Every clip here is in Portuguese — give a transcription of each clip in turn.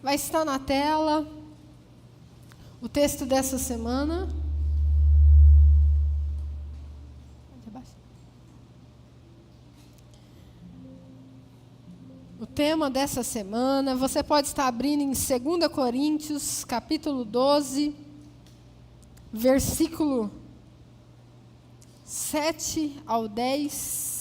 vai estar na tela o texto dessa semana. O tema dessa semana, você pode estar abrindo em 2 Coríntios, capítulo 12, versículo 7 ao 10.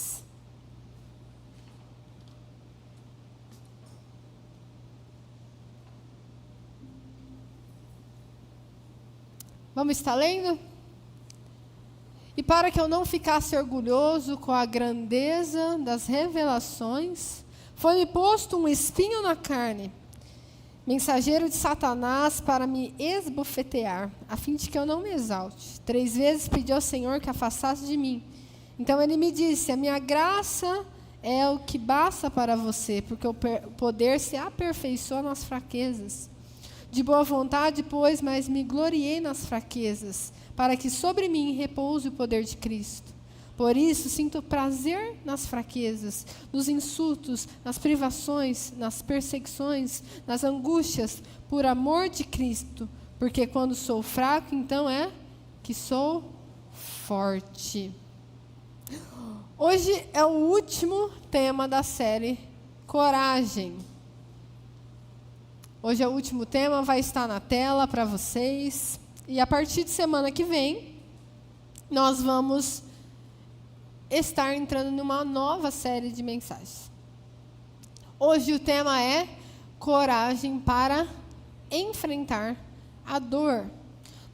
Vamos estar lendo? E para que eu não ficasse orgulhoso com a grandeza das revelações, foi-me posto um espinho na carne, mensageiro de Satanás para me esbofetear, a fim de que eu não me exalte. 3 vezes pedi ao Senhor que afastasse de mim. Então ele me disse: a minha graça é o que basta para você, porque o poder se aperfeiçoa nas fraquezas. De boa vontade, pois, mas me gloriei nas fraquezas, para que sobre mim repouse o poder de Cristo. Por isso, sinto prazer nas fraquezas, nos insultos, nas privações, nas perseguições, nas angústias, por amor de Cristo. Porque quando sou fraco, então é que sou forte. Hoje é o último tema da série Coragem. Hoje é o último tema, vai estar na tela para vocês. E a partir de semana que vem, nós vamos estar entrando numa nova série de mensagens. Hoje o tema é coragem para enfrentar a dor.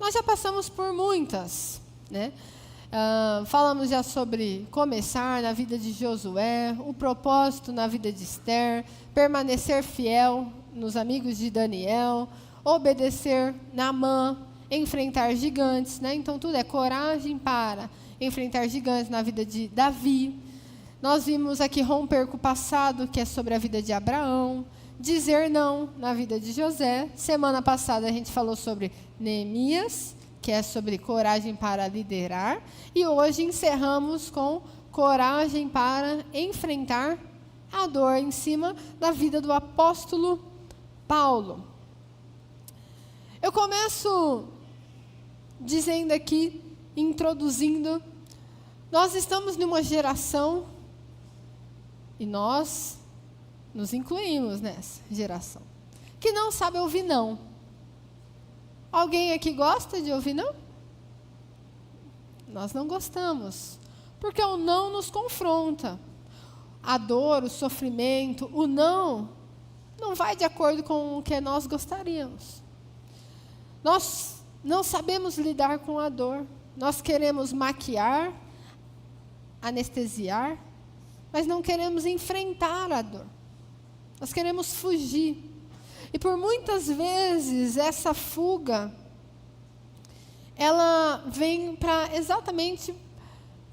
Nós já passamos por muitas, né? Falamos já sobre começar na vida de Josué, o propósito na vida de Esther, permanecer fiel nos amigos de Daniel, obedecer Naamã, enfrentar gigantes, né? Então tudo é coragem para enfrentar gigantes na vida de Davi. Nós vimos aqui romper com o passado, que é sobre a vida de Abraão, dizer não na vida de José. Semana passada a gente falou sobre Neemias, que é sobre coragem para liderar, e hoje encerramos com coragem para enfrentar a dor em cima da vida do apóstolo Paulo. Eu começo dizendo aqui, introduzindo, nós estamos numa geração, e nós nos incluímos nessa geração, que não sabe ouvir não. Alguém aqui gosta de ouvir não? Nós não gostamos, porque o não nos confronta. A dor, o sofrimento, o não vai de acordo com o que nós gostaríamos. Nós não sabemos lidar com a dor. Nós queremos maquiar, anestesiar, mas não queremos enfrentar a dor. Nós queremos fugir. E por muitas vezes essa fuga, ela vem exatamente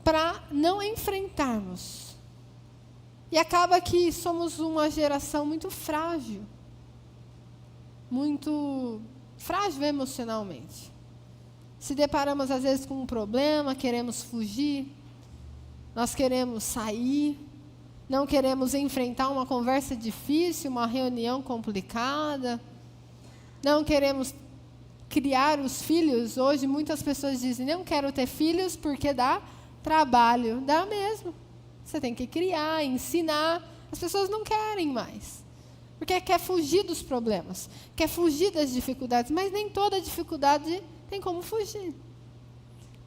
para não enfrentarmos. E acaba que somos uma geração muito frágil emocionalmente. Se deparamos às vezes com um problema, queremos fugir, nós queremos sair, não queremos enfrentar uma conversa difícil, uma reunião complicada, não queremos criar os filhos. Hoje muitas pessoas dizem: não quero ter filhos porque dá trabalho. Dá mesmo. Você tem que criar, ensinar. As pessoas não querem mais, porque quer fugir dos problemas, quer fugir das dificuldades, mas nem toda dificuldade tem como fugir.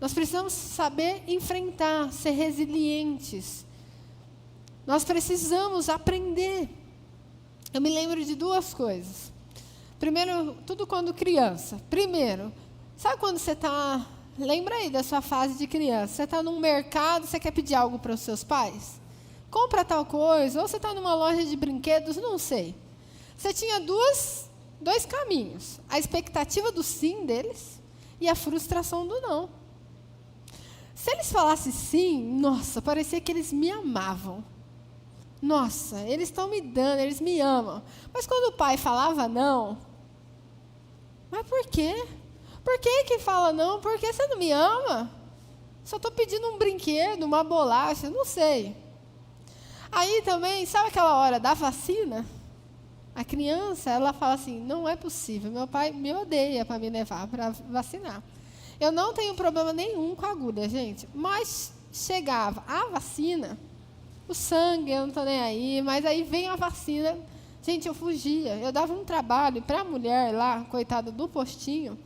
Nós precisamos saber enfrentar, ser resilientes. Nós precisamos aprender. Eu me lembro de 2 coisas. Primeiro, tudo quando criança. Primeiro, sabe quando você está... Lembra aí da sua fase de criança. Você está num mercado, você quer pedir algo para os seus pais? Compra tal coisa. Ou você está numa loja de brinquedos, não sei. Você tinha dois caminhos. A expectativa do sim deles e a frustração do não. Se eles falassem sim, nossa, parecia que eles me amavam. Nossa, eles estão me dando, eles me amam. Mas quando o pai falava não, mas por quê? Por que fala não? Porque você não me ama? Só estou pedindo um brinquedo, uma bolacha, não sei. Aí também, sabe aquela hora da vacina? A criança, ela fala assim, não é possível, meu pai me odeia para me levar para vacinar. Eu não tenho problema nenhum com a agulha, gente, mas chegava a vacina, o sangue, eu não estou nem aí, mas aí vem a vacina, gente, eu fugia, eu dava um trabalho para a mulher lá, coitada do postinho,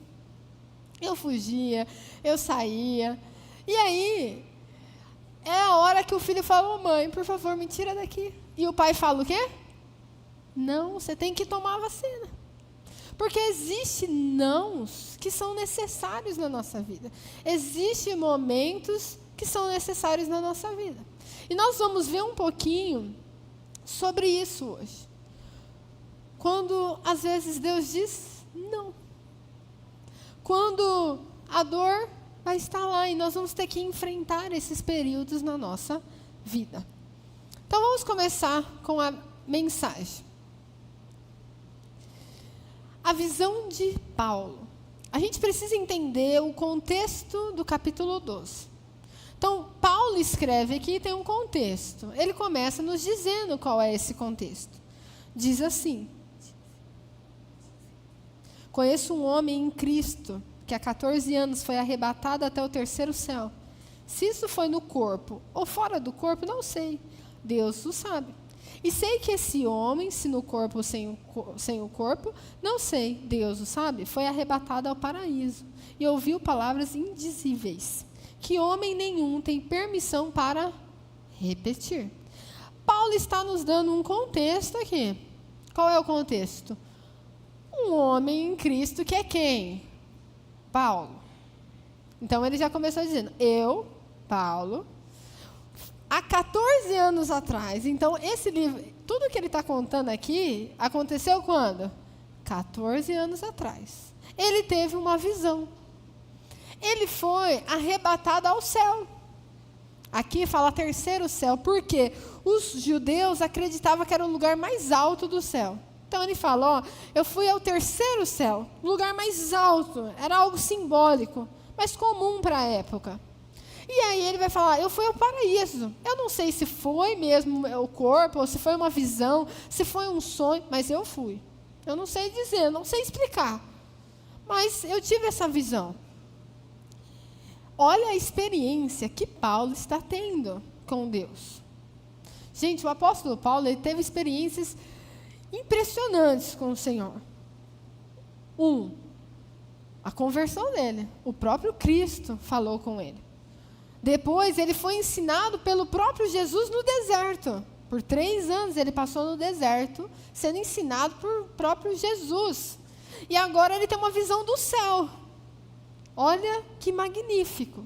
eu fugia, eu saía, e aí é a hora que o filho fala, mãe, por favor, me tira daqui. E o pai fala o quê? Não, você tem que tomar a vacina. Porque existem nãos que são necessários na nossa vida. Existem momentos que são necessários na nossa vida. E nós vamos ver um pouquinho sobre isso hoje. Quando, às vezes, Deus diz não. Quando a dor vai estar lá e nós vamos ter que enfrentar esses períodos na nossa vida. Então, vamos começar com a mensagem. A visão de Paulo. A gente precisa entender o contexto do capítulo 12. Então, Paulo escreve aqui e tem um contexto. Ele começa nos dizendo qual é esse contexto. Diz assim: conheço um homem em Cristo que há 14 anos foi arrebatado até o terceiro céu. Se isso foi no corpo ou fora do corpo, não sei. Deus o sabe. E sei que esse homem, se no corpo ou sem o corpo, não sei, Deus o sabe, foi arrebatado ao paraíso e ouviu palavras indizíveis, que homem nenhum tem permissão para repetir. Paulo está nos dando um contexto aqui. Qual é o contexto? Um homem em Cristo que é quem? Paulo. Então ele já começou dizendo, eu, Paulo, há 14 anos atrás. Então, esse livro, tudo que ele está contando aqui, aconteceu quando? 14 anos atrás. Ele teve uma visão. Ele foi arrebatado ao céu. Aqui fala terceiro céu, porque os judeus acreditavam que era o lugar mais alto do céu. Então, ele fala, eu fui ao terceiro céu, lugar mais alto. Era algo simbólico, mas comum para a época. E aí ele vai falar, eu fui ao paraíso. Eu não sei se foi mesmo o corpo, ou se foi uma visão, se foi um sonho, mas eu fui. Eu não sei dizer, não sei explicar. Mas eu tive essa visão. Olha a experiência que Paulo está tendo com Deus. Gente, o apóstolo Paulo, ele teve experiências impressionantes com o Senhor. A conversão dele. O próprio Cristo falou com ele. Depois, ele foi ensinado pelo próprio Jesus no deserto. Por 3 anos, ele passou no deserto, sendo ensinado por próprio Jesus. E agora, ele tem uma visão do céu. Olha que magnífico.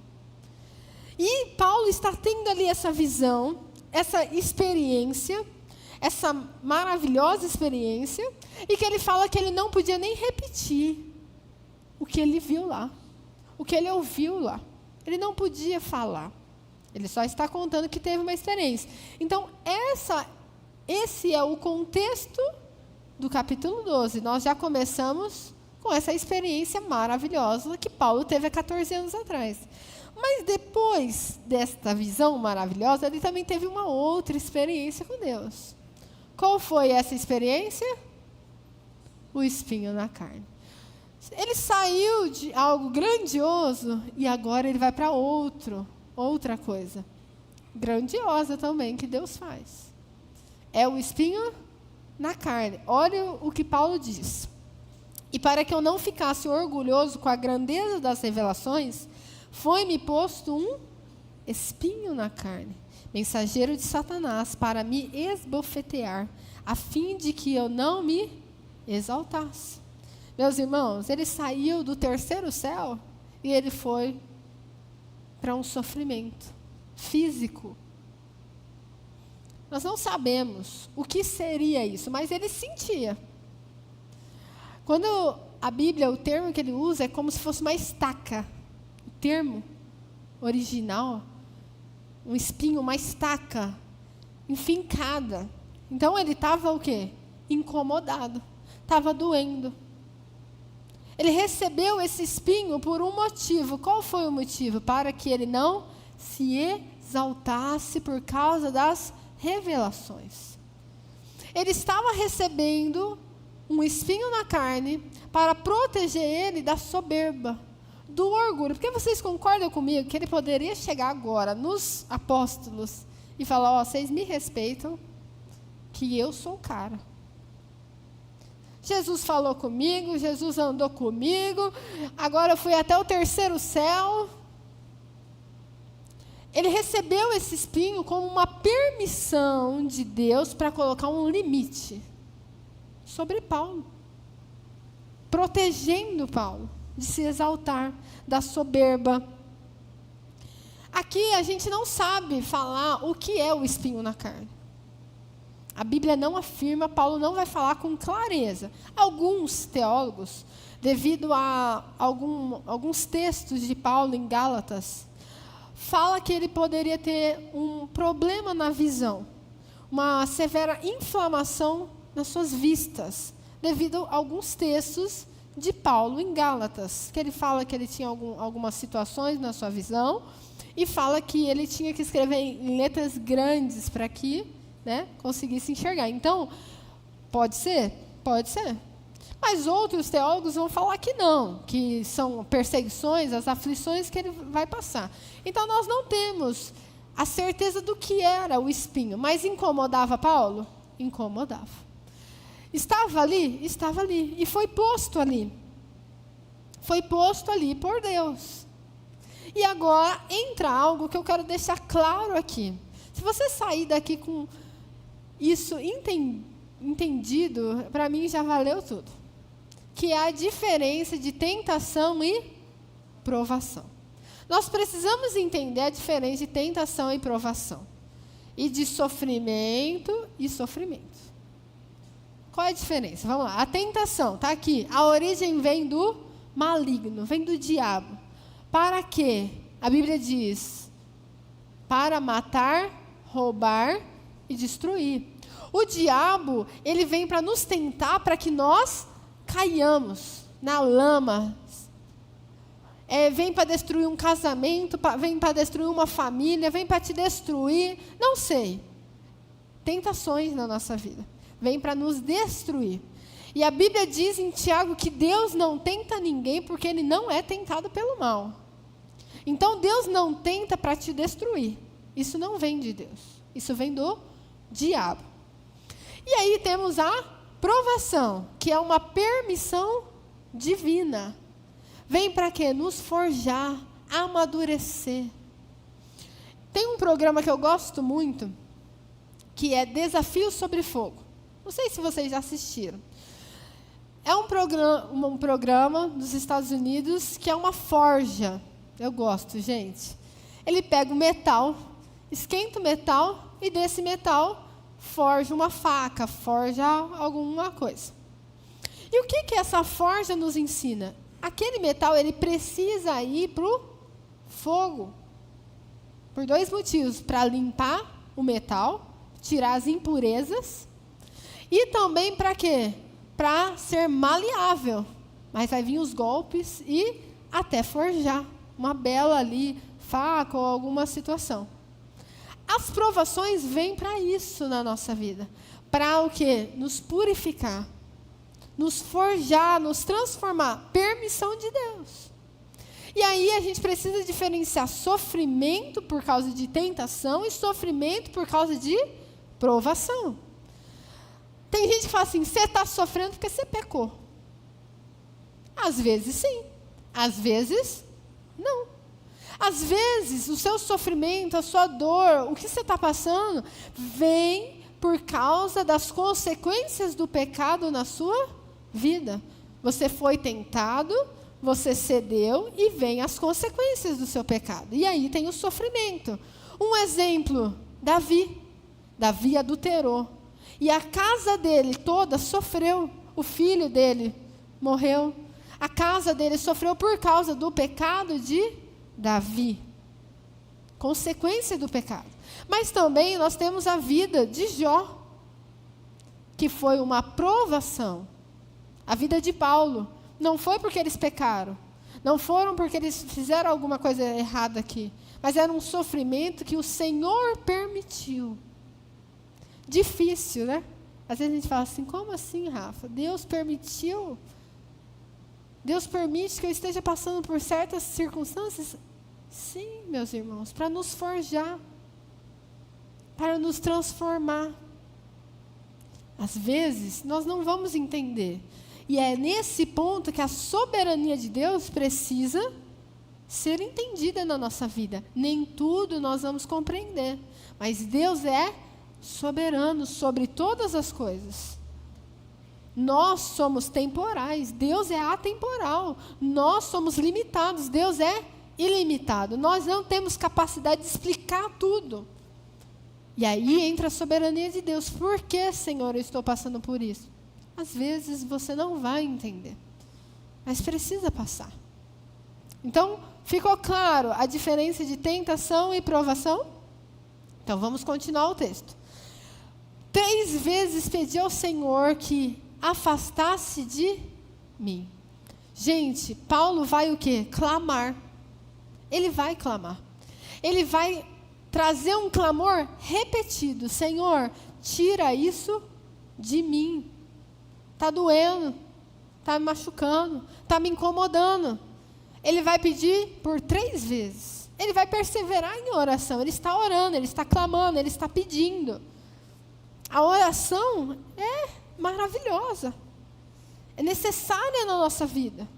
E Paulo está tendo ali essa visão, essa experiência, essa maravilhosa experiência, e que ele fala que ele não podia nem repetir o que ele viu lá, o que ele ouviu lá. Ele não podia falar. Ele só está contando que teve uma experiência. Então, esse é o contexto do capítulo 12. Nós já começamos com essa experiência maravilhosa que Paulo teve há 14 anos atrás. Mas depois desta visão maravilhosa, ele também teve uma outra experiência com Deus. Qual foi essa experiência? O espinho na carne. Ele saiu de algo grandioso e agora ele vai para outra coisa. Grandiosa também que Deus faz. É o espinho na carne. Olha o que Paulo diz. E para que eu não ficasse orgulhoso com a grandeza das revelações, foi-me posto um espinho na carne, mensageiro de Satanás, para me esbofetear, a fim de que eu não me exaltasse. Meus irmãos, ele saiu do terceiro céu e ele foi para um sofrimento físico. Nós não sabemos o que seria isso, mas ele sentia. Quando a Bíblia, o termo que ele usa é como se fosse uma estaca. O termo original, um espinho, uma estaca, enfincada. Então ele estava o quê? Incomodado, estava doendo. Ele recebeu esse espinho por um motivo. Qual foi o motivo? Para que ele não se exaltasse por causa das revelações. Ele estava recebendo um espinho na carne para proteger ele da soberba, do orgulho. Porque vocês concordam comigo que ele poderia chegar agora nos apóstolos e falar: ó, vocês me respeitam, que eu sou o cara. Jesus falou comigo, Jesus andou comigo, agora eu fui até o terceiro céu. Ele recebeu esse espinho como uma permissão de Deus para colocar um limite sobre Paulo, protegendo Paulo de se exaltar, da soberba. Aqui a gente não sabe falar o que é o espinho na carne. A Bíblia não afirma, Paulo não vai falar com clareza. Alguns teólogos, devido a alguns textos de Paulo em Gálatas, fala que ele poderia ter um problema na visão, uma severa inflamação nas suas vistas, devido a alguns textos de Paulo em Gálatas, que ele fala que ele tinha algumas situações na sua visão, e fala que ele tinha que escrever em letras grandes para que, né, conseguisse enxergar. Então, pode ser? Pode ser. Mas outros teólogos vão falar que não, que são perseguições, as aflições que ele vai passar. Então, nós não temos a certeza do que era o espinho. Mas incomodava Paulo? Incomodava. Estava ali? Estava ali. E foi posto ali. Foi posto ali por Deus. E agora entra algo que eu quero deixar claro aqui. Se você sair daqui com isso entendido, para mim já valeu tudo. Que é a diferença de tentação e provação. Nós precisamos entender a diferença de tentação e provação. E de sofrimento e sofrimento. Qual é a diferença? Vamos lá. A tentação, está aqui. A origem vem do maligno, vem do diabo. Para quê? A Bíblia diz: para matar, roubar e destruir. O diabo, ele vem para nos tentar para que nós caiamos na lama. Vem para destruir um casamento, vem para destruir uma família, vem para te destruir, não sei. Tentações na nossa vida. Vem para nos destruir. E a Bíblia diz em Tiago que Deus não tenta ninguém porque ele não é tentado pelo mal. Então Deus não tenta para te destruir. Isso não vem de Deus. Isso vem do diabo. E aí temos a provação, que é uma permissão divina. Vem para quê? Nos forjar, amadurecer. Tem um programa que eu gosto muito, que é Desafio sobre Fogo. Não sei se vocês já assistiram. É um programa dos Estados Unidos que é uma forja. Eu gosto, gente. Ele pega o metal, esquenta o metal e desse metal forja uma faca, forja alguma coisa. E o que essa forja nos ensina? Aquele metal, ele precisa ir para o fogo. Por dois motivos. Para limpar o metal, tirar as impurezas. E também para quê? Para ser maleável. Mas vai vir os golpes e até forjar uma bela ali, faca ou alguma situação. As provações vêm para isso na nossa vida. Para o quê? Nos purificar. Nos forjar, nos transformar. Permissão de Deus. E aí a gente precisa diferenciar sofrimento por causa de tentação e sofrimento por causa de provação. Tem gente que fala assim: você está sofrendo porque você pecou. Às vezes sim, às vezes não. Às vezes o seu sofrimento, a sua dor, o que você está passando, vem por causa das consequências do pecado na sua vida. Você foi tentado, você cedeu e vem as consequências do seu pecado. E aí tem o sofrimento. Um exemplo, Davi. Davi adulterou. E a casa dele toda sofreu. O filho dele morreu. A casa dele sofreu por causa do pecado de Davi. Consequência do pecado. Mas também nós temos a vida de Jó, que foi uma provação. A vida de Paulo. Não foi porque eles pecaram. Não foram porque eles fizeram alguma coisa errada aqui. Mas era um sofrimento que o Senhor permitiu. Difícil, né? Às vezes a gente fala assim, como assim, Rafa? Deus permitiu? Deus permite que eu esteja passando por certas circunstâncias? Sim, meus irmãos, para nos forjar, para nos transformar. Às vezes, nós não vamos entender. E é nesse ponto que a soberania de Deus precisa ser entendida na nossa vida. Nem tudo nós vamos compreender, mas Deus é soberano sobre todas as coisas. Nós somos temporais, Deus é atemporal. Nós somos limitados, Deus é ilimitado. Nós não temos capacidade de explicar tudo. E aí entra a soberania de Deus. Por que, Senhor, eu estou passando por isso? Às vezes você não vai entender, mas precisa passar. Então, ficou claro a diferença de tentação e provação? Então, vamos continuar o texto. 3 vezes pedi ao Senhor que afastasse de mim. Gente, Paulo vai o quê? Clamar. Ele vai clamar. Ele vai trazer um clamor repetido. Senhor, tira isso de mim. Está doendo, está me machucando, está me incomodando. Ele vai pedir por 3 vezes. Ele vai perseverar em oração. Ele está orando, ele está clamando, ele está pedindo. A oração é maravilhosa. É necessária na nossa vida.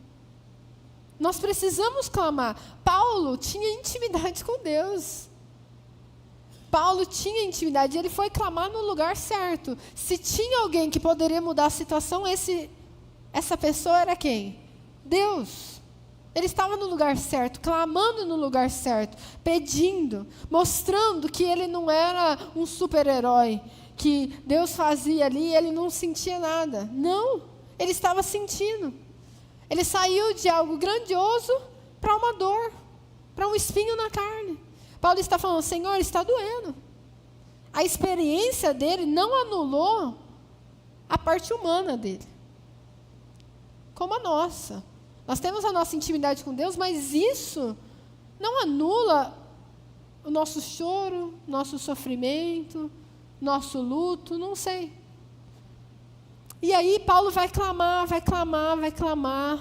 Nós precisamos clamar. Paulo tinha intimidade com Deus. Paulo tinha intimidade, ele foi clamar no lugar certo. Se tinha alguém que poderia mudar a situação, essa pessoa era quem? Deus. Ele estava no lugar certo, clamando no lugar certo, pedindo, mostrando que ele não era um super-herói, que Deus fazia ali e ele não sentia nada. Não, ele estava sentindo. Ele saiu de algo grandioso para uma dor, para um espinho na carne. Paulo está falando, Senhor, está doendo. A experiência dele não anulou a parte humana dele, como a nossa. Nós temos a nossa intimidade com Deus, mas isso não anula o nosso choro, nosso sofrimento, nosso luto, não sei. E aí Paulo vai clamar,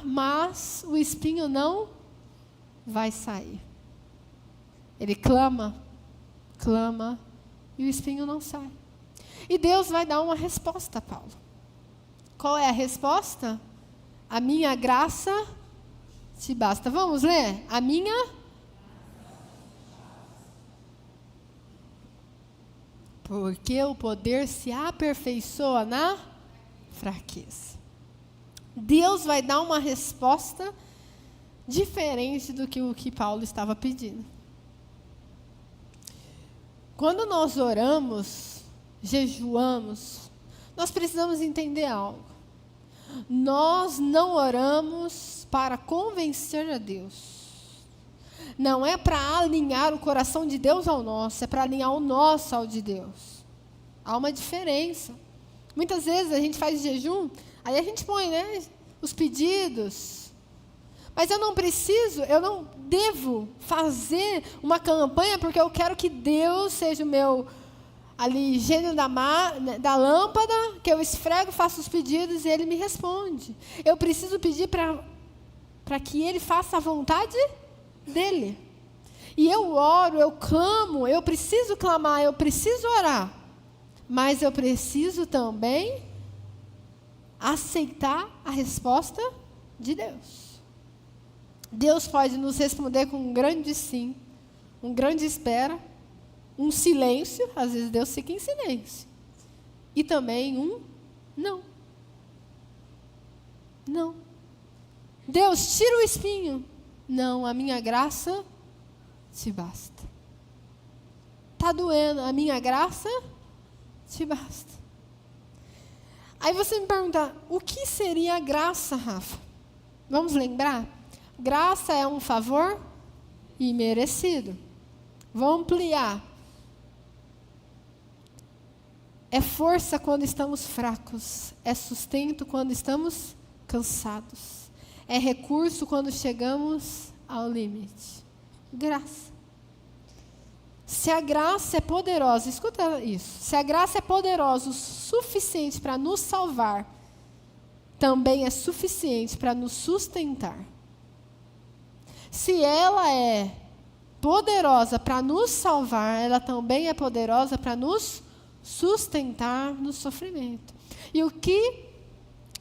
mas o espinho não vai sair. Ele clama, e o espinho não sai. E Deus vai dar uma resposta a Paulo. Qual é a resposta? A minha graça te basta. Vamos ler? A minha... Porque o poder se aperfeiçoa na fraqueza. Deus vai dar uma resposta diferente do que o que Paulo estava pedindo. Quando nós oramos, jejuamos, nós precisamos entender algo. Nós não oramos para convencer a Deus. Não é para alinhar o coração de Deus ao nosso, é para alinhar o nosso ao de Deus. Há uma diferença. Muitas vezes a gente faz jejum, aí a gente põe, os pedidos. Mas eu não devo fazer uma campanha porque eu quero que Deus seja o meu gênio da lâmpada, que eu esfrego, faço os pedidos e Ele me responde. Eu preciso pedir para que Ele faça a vontade dEle. E eu oro, eu clamo, eu preciso clamar, eu preciso orar. Mas eu preciso também aceitar a resposta de Deus. Deus pode nos responder com um grande sim, um grande espera, um silêncio, às vezes Deus fica em silêncio. E também um não. Não. Deus, tira o espinho. Não, a minha graça te basta. Está doendo, a minha graça te basta. Aí você me pergunta, o que seria a graça, Rafa? Vamos lembrar? Graça é um favor imerecido. Vou ampliar. É força quando estamos fracos. É sustento quando estamos cansados. É recurso quando chegamos ao limite. Graça. Se a graça é poderosa, escuta isso. Se a graça é poderosa o suficiente para nos salvar, também é suficiente para nos sustentar. Se ela é poderosa para nos salvar, ela também é poderosa para nos sustentar no sofrimento. E o que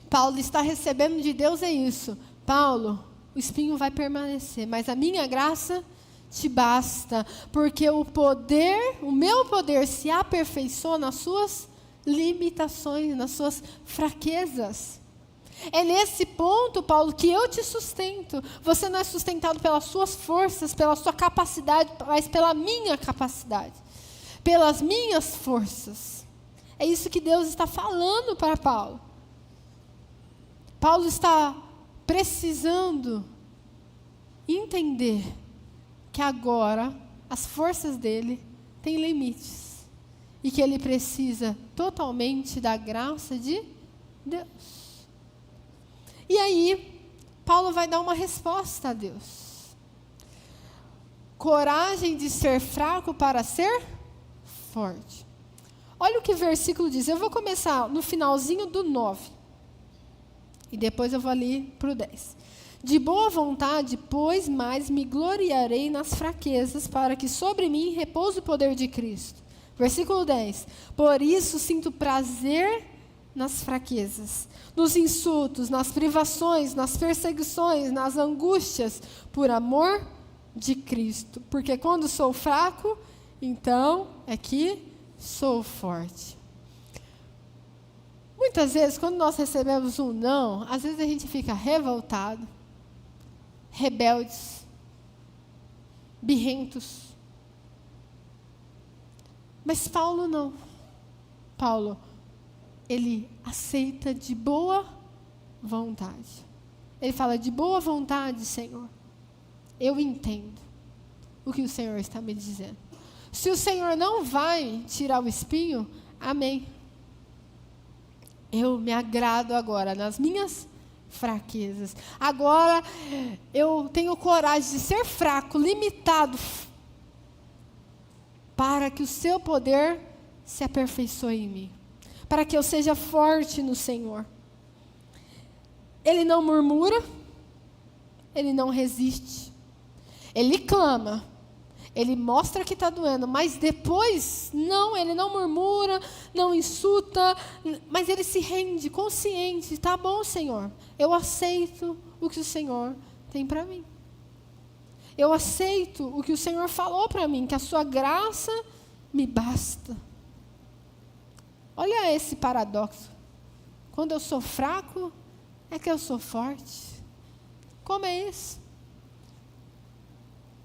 Paulo está recebendo de Deus é isso. Paulo, o espinho vai permanecer, mas a minha graça te basta, porque o meu poder se aperfeiçoa nas suas limitações, nas suas fraquezas. É nesse ponto, Paulo, que eu te sustento. Você não é sustentado pelas suas forças, pela sua capacidade, mas pela minha capacidade, pelas minhas forças. É isso que Deus está falando para Paulo. Paulo está precisando entender que agora as forças dele têm limites e que ele precisa totalmente da graça de Deus. E aí, Paulo vai dar uma resposta a Deus. Coragem de ser fraco para ser forte. Olha o que o versículo diz. Eu vou começar no finalzinho do 9. E depois eu vou ali para o 10. De boa vontade, pois mais me gloriarei nas fraquezas, para que sobre mim repouse o poder de Cristo. Versículo 10. Por isso sinto prazer nas fraquezas, nos insultos, nas privações, nas perseguições, nas angústias, por amor de Cristo. Porque quando sou fraco, então é que sou forte. Muitas vezes, quando nós recebemos um não, às vezes a gente fica revoltado, rebeldes, birrentos. Mas Paulo não. Paulo, ele aceita de boa vontade. Ele fala, de boa vontade, Senhor, eu entendo o que o Senhor está me dizendo. Se o Senhor não vai tirar o espinho, amém. Eu me agrado agora nas minhas fraquezas. Agora eu tenho coragem de ser fraco, limitado, para que o seu poder se aperfeiçoe em mim. Para que eu seja forte no Senhor. Ele não murmura, ele não resiste. Ele clama, ele mostra que está doendo, mas depois, não, ele não murmura, não insulta, mas ele se rende, consciente. Tá bom, Senhor, eu aceito o que o Senhor tem para mim. Eu aceito o que o Senhor falou para mim, que a sua graça me basta. Olha esse paradoxo. Quando eu sou fraco, é que eu sou forte. Como é isso?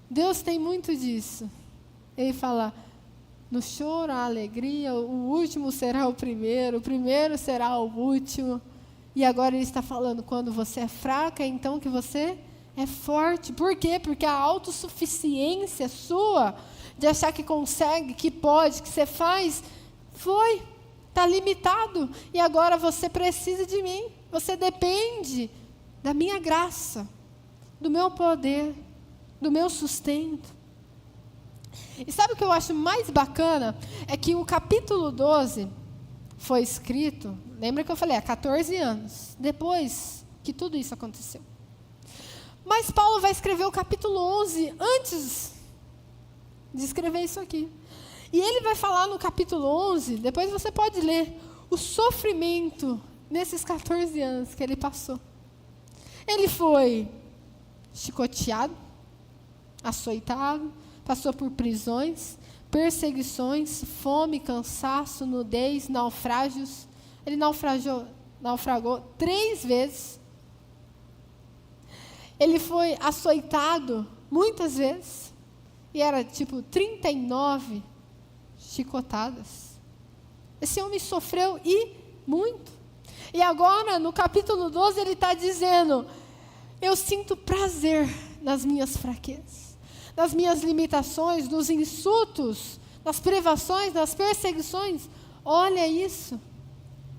Deus tem muito disso. Ele fala, no choro, a alegria, o último será o primeiro será o último. E agora ele está falando, quando você é fraca, é então que você é forte. Por quê? Porque a autossuficiência sua, de achar que consegue, que pode, que você faz, está limitado. E agora você precisa de mim. Você depende da minha graça, do meu poder, do meu sustento. E sabe o que eu acho mais bacana? É que o capítulo 12 foi escrito, lembra que eu falei, há 14 anos, depois que tudo isso aconteceu. Mas Paulo vai escrever o capítulo 11 antes de escrever isso aqui. E ele vai falar no capítulo 11, depois você pode ler, o sofrimento nesses 14 anos que ele passou. Ele foi chicoteado, açoitado, passou por prisões, perseguições, fome, cansaço, nudez, naufrágios. Ele naufragou 3 vezes. Ele foi açoitado muitas vezes. E era tipo 39 chicotadas. Esse homem sofreu e muito. E agora, no capítulo 12, ele está dizendo, eu sinto prazer nas minhas fraquezas, nas minhas limitações, nos insultos, nas privações, nas perseguições. Olha isso,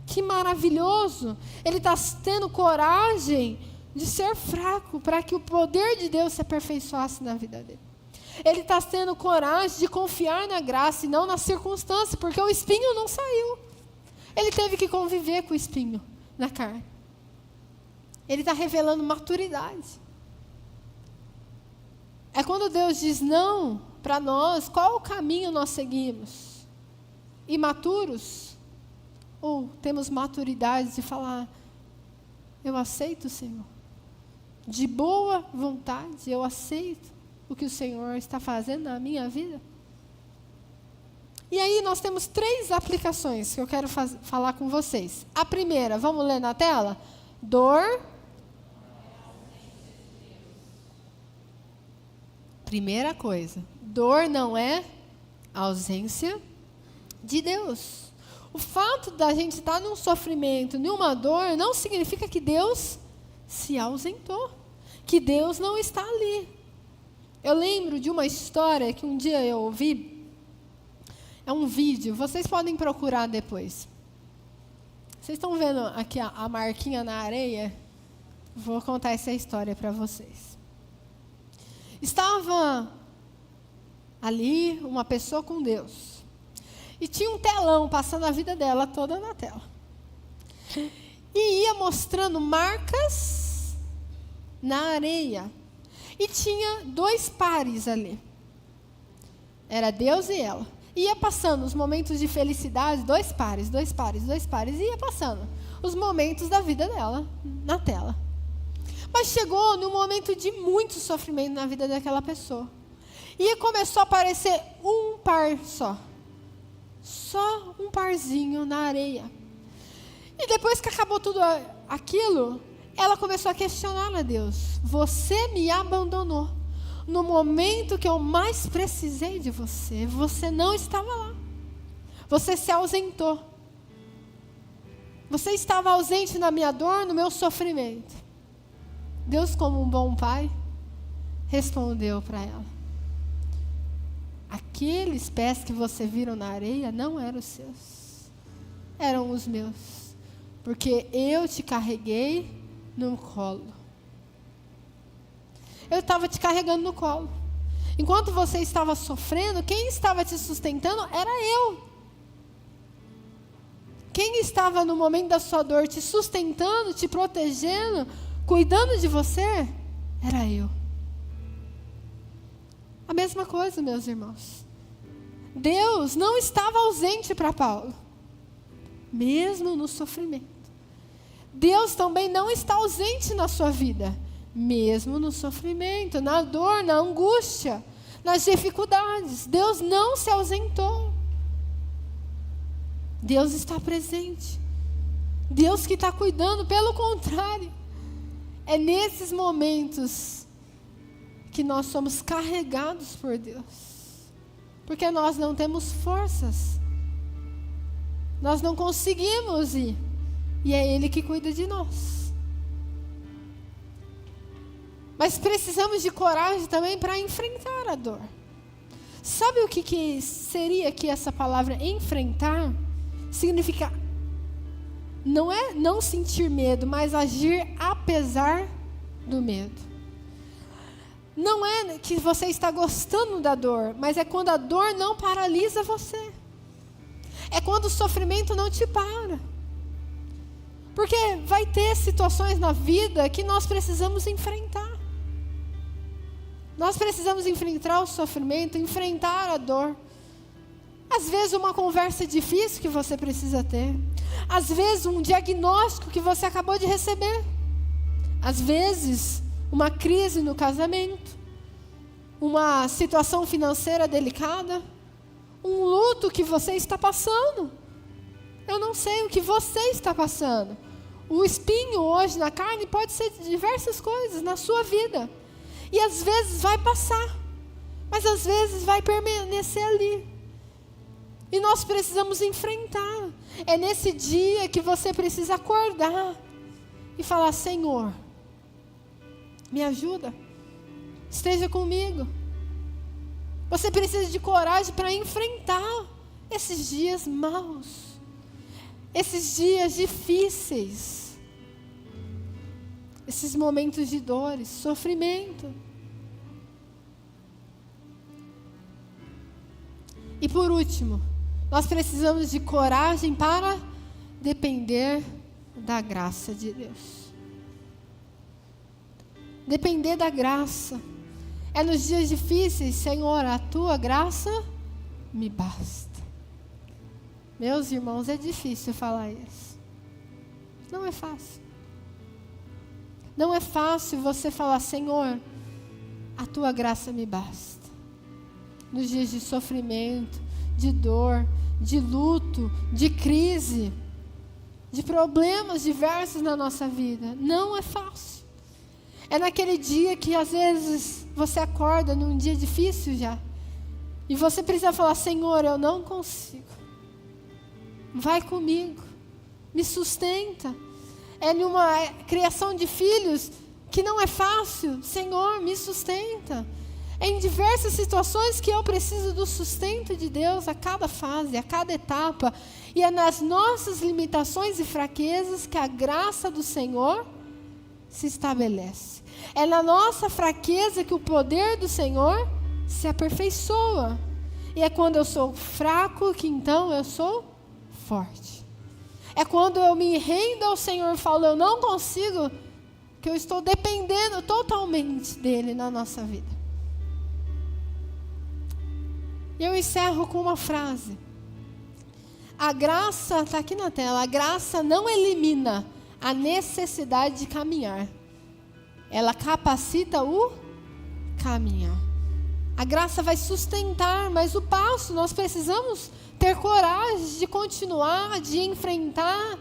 que maravilhoso. Ele está tendo coragem de ser fraco, para que o poder de Deus se aperfeiçoasse na vida dele. Ele está tendo coragem de confiar na graça e não na circunstância, porque o espinho não saiu. Ele teve que conviver com o espinho na carne. Ele está revelando maturidade. É quando Deus diz não para nós, qual o caminho nós seguimos? Imaturos? Ou temos maturidade de falar, eu aceito, Senhor. De boa vontade, eu aceito o que o Senhor está fazendo na minha vida. E aí nós temos 3 aplicações que eu quero falar com vocês. A primeira, vamos ler na tela? Dor. Primeira coisa, dor não é ausência de Deus. O fato da gente estar num sofrimento, numa dor, não significa que Deus se ausentou, que Deus não está ali. Eu lembro de uma história que um dia eu ouvi, é um vídeo, vocês podem procurar depois. Vocês estão vendo aqui a marquinha na areia? Vou contar essa história para vocês. Estava ali uma pessoa com Deus. E tinha um telão passando a vida dela toda na tela. E ia mostrando marcas na areia. E tinha 2 pares ali. Era Deus e ela. Ia passando os momentos de felicidade, 2 pares, 2 pares, 2 pares. E ia passando os momentos da vida dela na tela. Mas chegou num momento de muito sofrimento na vida daquela pessoa. E começou a aparecer um par só. Só um parzinho na areia. E depois que acabou tudo aquilo, ela começou a questionar a Deus. Você me abandonou. No momento que eu mais precisei de você, você não estava lá. Você se ausentou. Você estava ausente na minha dor, no meu sofrimento. Deus, como um bom pai, respondeu para ela. Aqueles pés que você viram na areia não eram os seus. Eram os meus. Porque eu te carreguei no colo. Eu estava te carregando no colo. Enquanto você estava sofrendo, quem estava te sustentando era eu. Quem estava no momento da sua dor te sustentando, te protegendo, cuidando de você, era eu. A mesma coisa, meus irmãos. Deus não estava ausente para Paulo, mesmo no sofrimento. Deus também não está ausente na sua vida, mesmo no sofrimento, na dor, na angústia, nas dificuldades. Deus não se ausentou. Deus está presente. Deus que está cuidando, pelo contrário. É nesses momentos que nós somos carregados por Deus. Porque nós não temos forças. Nós não conseguimos ir. E é Ele que cuida de nós. Mas precisamos de coragem também para enfrentar a dor. Sabe o que seria aqui essa palavra enfrentar? Significa, não é não sentir medo, mas agir apesar do medo. Não é que você está gostando da dor, mas é quando a dor não paralisa você. É quando o sofrimento não te para. Porque vai ter situações na vida que nós precisamos enfrentar. Nós precisamos enfrentar o sofrimento, enfrentar a dor. Às vezes uma conversa difícil que você precisa ter. Às vezes um diagnóstico que você acabou de receber. Às vezes uma crise no casamento. Uma situação financeira delicada. Um luto que você está passando. Eu não sei o que você está passando. O espinho hoje na carne pode ser diversas coisas na sua vida. E às vezes vai passar. Mas às vezes vai permanecer ali. E nós precisamos enfrentar. É nesse dia que você precisa acordar e falar: Senhor, me ajuda, esteja comigo. Você precisa de coragem para enfrentar esses dias maus, esses dias difíceis, esses momentos de dores, sofrimento. E por último, nós precisamos de coragem para depender da graça de Deus. Depender da graça. É nos dias difíceis, Senhor, a tua graça me basta. Meus irmãos, é difícil falar isso. Não é fácil. Não é fácil você falar, Senhor, a tua graça me basta. Nos dias de sofrimento, de dor, de luto, de crise, de problemas diversos na nossa vida. Não é fácil. É naquele dia que às vezes você acorda num dia difícil já. E você precisa falar, Senhor, eu não consigo. Vai comigo. Me sustenta. É numa criação de filhos que não é fácil. Senhor, me sustenta. É em diversas situações que eu preciso do sustento de Deus a cada fase, a cada etapa. E é nas nossas limitações e fraquezas que a graça do Senhor se estabelece. É na nossa fraqueza que o poder do Senhor se aperfeiçoa. E é quando eu sou fraco que então eu sou forte. É quando eu me rendo ao Senhor e falo, eu não consigo, que eu estou dependendo totalmente dEle na nossa vida. E eu encerro com uma frase. A graça, está aqui na tela, a graça não elimina a necessidade de caminhar. Ela capacita o caminhar. A graça vai sustentar, mas o passo, nós precisamos ter coragem de continuar, de enfrentar,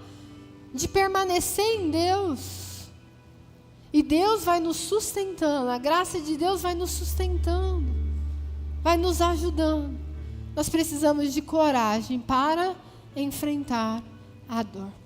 de permanecer em Deus. E Deus vai nos sustentando, a graça de Deus vai nos sustentando, vai nos ajudando. Nós precisamos de coragem para enfrentar a dor.